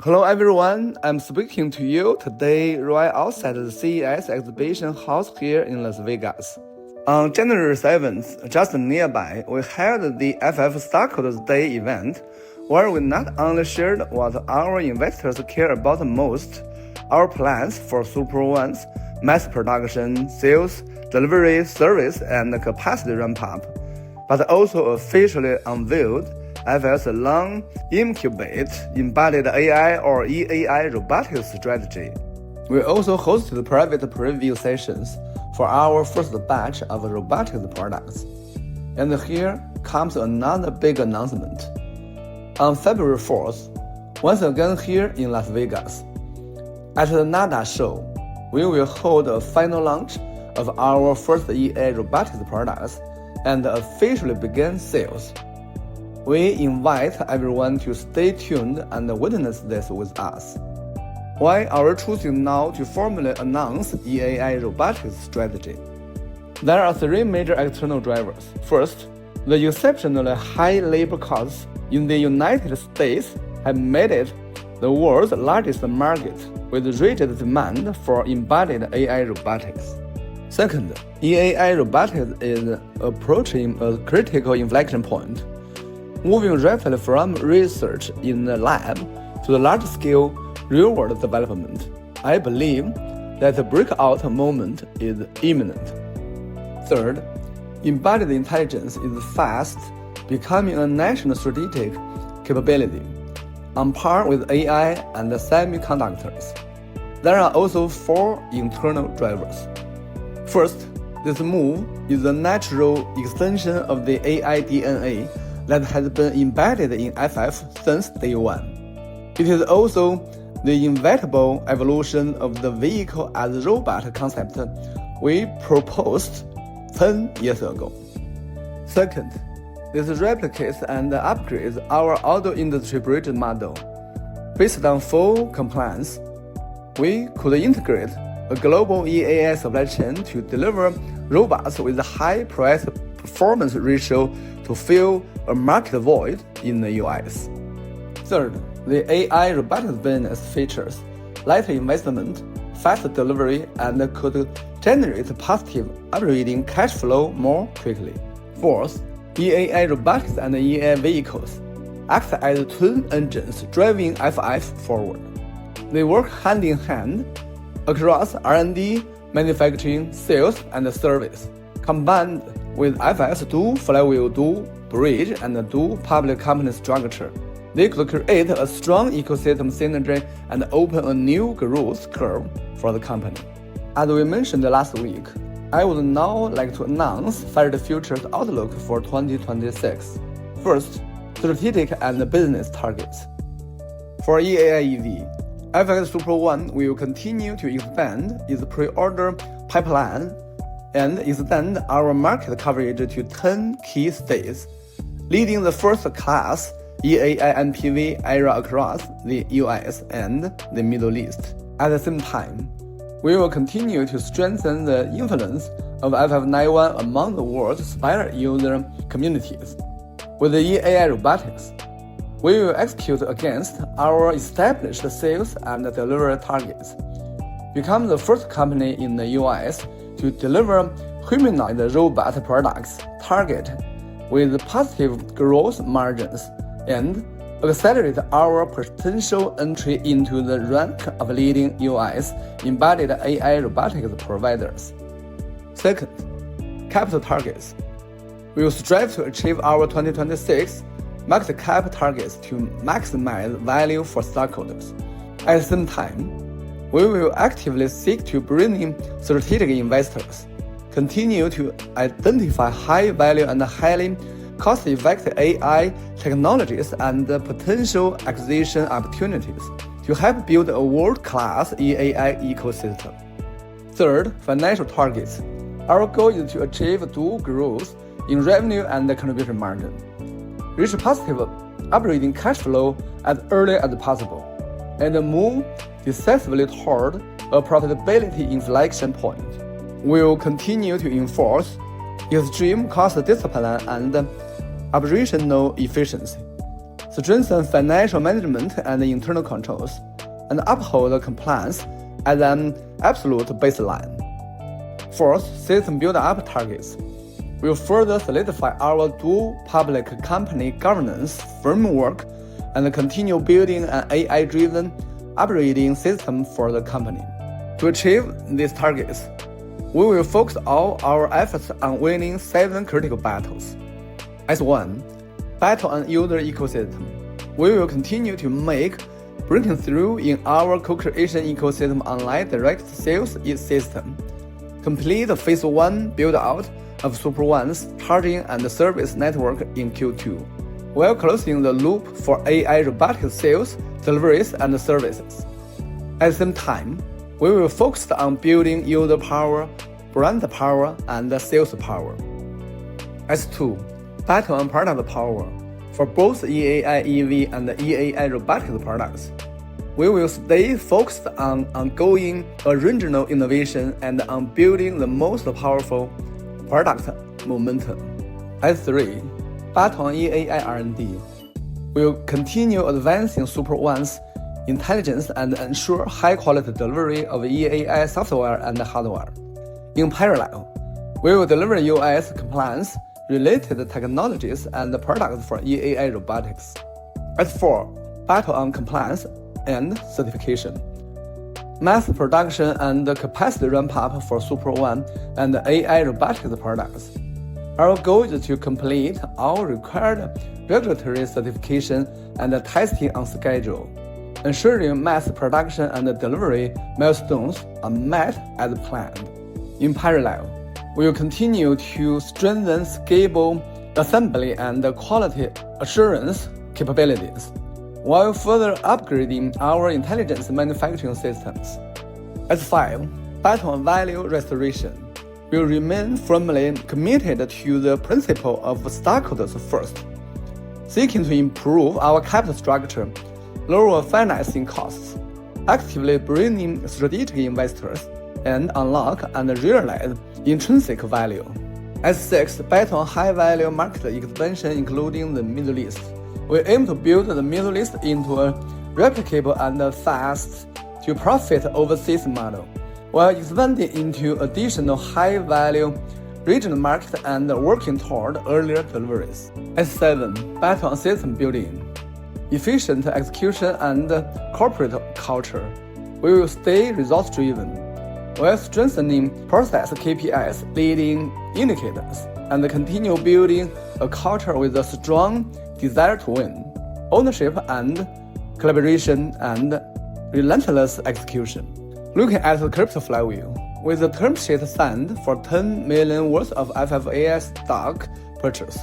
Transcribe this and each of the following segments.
Hello everyone, I'm speaking to you today right outside the CES exhibition house here in Las Vegas. On January 7th, just nearby, we held the FF Stockholders Day event, where we not only shared what our investors care about most, our plans for Super One's mass production, sales, delivery, service, and capacity ramp-up, but also officially unveiled FF's long-incubate Embodied AI or EAI Robotics strategy. We also hosted private preview sessions for our first batch of robotics products. And here comes another big announcement. On February 4th, once again here in Las Vegas, at the NADA show, we will hold a final launch of our first EA robotics products and officially begin sales. We invite everyone to stay tuned and witness this with us. Why are we choosing now to formally announce EAI robotics strategy? There are three major external drivers. First, the exceptionally high labor costs in the United States have made it the world's largest market with rigid demand for embodied AI robotics. Second, EAI robotics is approaching a critical inflection point, moving rapidly from research in the lab to the large-scale real-world development. I believe that the breakout moment is imminent. Third, embodied intelligence is fast becoming a national strategic capability, on par with AI and semiconductors. There are also four internal drivers. First, this move is a natural extension of the AI DNA that has been embedded in FF since day one. It is also the inevitable evolution of the vehicle as robot concept we proposed 10 years ago. Second, this replicates and upgrades our auto industry bridge model. Based on full compliance, we could integrate a global EAI supply chain to deliver robots with a high price performance ratio to fill a market void in the US. Third, the AI robotics business features light investment, fast delivery, and could generate positive operating cash flow more quickly. Fourth, EAI robotics and EAI vehicles act as twin engines driving FF forward. They work hand in hand across R&D, manufacturing, sales, and service, combined with FF's dual flywheel, dual bridge, and dual public company structure. They could create a strong ecosystem synergy and open a new growth curve for the company. As we mentioned last week, I would now like to announce Faraday Future's outlook for 2026. First, strategic and business targets. For EAI EV, FX Super One will continue to expand its pre-order pipeline and extend our market coverage to 10 key states, leading the first-class EAI MPV era across the US and the Middle East. At the same time, we will continue to strengthen the influence of FF91 among the world's spire user communities. With the EAI robotics, we will execute against our established sales and delivery targets, become the first company in the US to deliver humanoid robot products target with positive gross margins and accelerate our potential entry into the rank of leading US embodied AI robotics providers. Second, capital targets. We will strive to achieve our 2026 market cap targets to maximize value for stockholders. At the same time, we will actively seek to bring in strategic investors, continue to identify high-value and highly cost-effective AI technologies and potential acquisition opportunities to help build a world-class EAI ecosystem. Third, financial targets. Our goal is to achieve dual growth in revenue and contribution margin, reach positive operating cash flow as early as possible, and move decisively toward a profitability inflection point. We will continue to enforce extreme cost discipline and operational efficiency, strengthen financial management and internal controls, and uphold compliance as an absolute baseline. Fourth, system build-up targets. We will further solidify our dual public company governance framework and continue building an AI-driven operating system for the company. To achieve these targets, we will focus all our efforts on winning 7 critical battles. As 1, battle on user ecosystem. We will continue to make breakthrough in our co-creation ecosystem online direct sales system, complete phase 1 build-out of Super One's charging and service network in Q2, while closing the loop for AI robotics sales, deliveries, and services. At the same time, we will focus on building user power, brand power, and sales power. As 2, battle on product power. For both EAI EV and EAI Robotics products, we will stay focused on ongoing original innovation and on building the most powerful product momentum. As 3, battle on EAI R&D. We will continue advancing Super One's intelligence and ensure high-quality delivery of EAI software and hardware. In parallel, we will deliver US compliance-related technologies and products for EAI robotics. As 4, battle on compliance and certification. Mass production and capacity ramp-up for Super One and AI robotics products. Our goal is to complete all required regulatory certification and testing on schedule, ensuring mass production and delivery milestones are met as planned. In parallel, we will continue to strengthen scalable assembly and quality assurance capabilities, while further upgrading our intelligence manufacturing systems. As 5, battle on value restoration. We will remain firmly committed to the principle of stockholders first, seeking to improve our capital structure, lower financing costs, actively bringing strategic investors, and unlock and realize intrinsic value. As 6, battle on high-value market expansion, including the Middle East. We aim to build the Middle East into a replicable and fast-to-profit overseas model, while expanding into additional high-value regional markets and working toward earlier deliveries. As 7, battle on system building. Efficient execution and corporate culture. We will stay results-driven, while strengthening process KPIs, leading indicators, and continue building a culture with a strong desire to win, ownership and collaboration, and relentless execution. Looking at the crypto flywheel, with the term sheet signed for $10 million worth of FFAI stock purchase,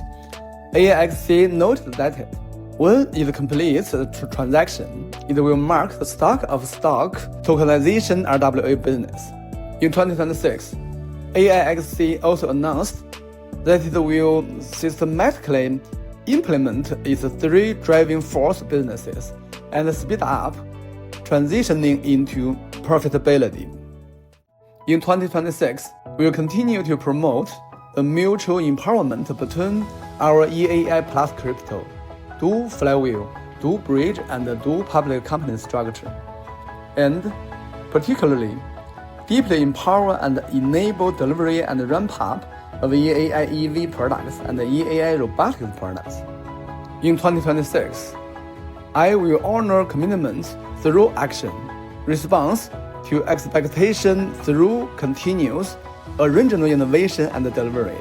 AIxC noted that when it completes the transaction, it will mark the stock tokenization RWA business. In 2026, AIxC also announced that it will systematically implement its 3 driving force businesses and speed up transitioning into profitability. In 2026, we will continue to promote the mutual empowerment between our EAI plus crypto, dual flywheel, dual bridge, and dual public company structure, and particularly deeply empower and enable delivery and ramp-up of EAI EV products and EAI robotics products. In 2026, I will honor commitments through action, response to expectation through continuous original innovation and delivery,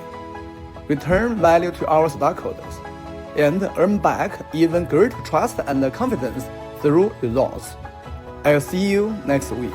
return value to our stockholders, and earn back even greater trust and confidence through results. I'll see you next week.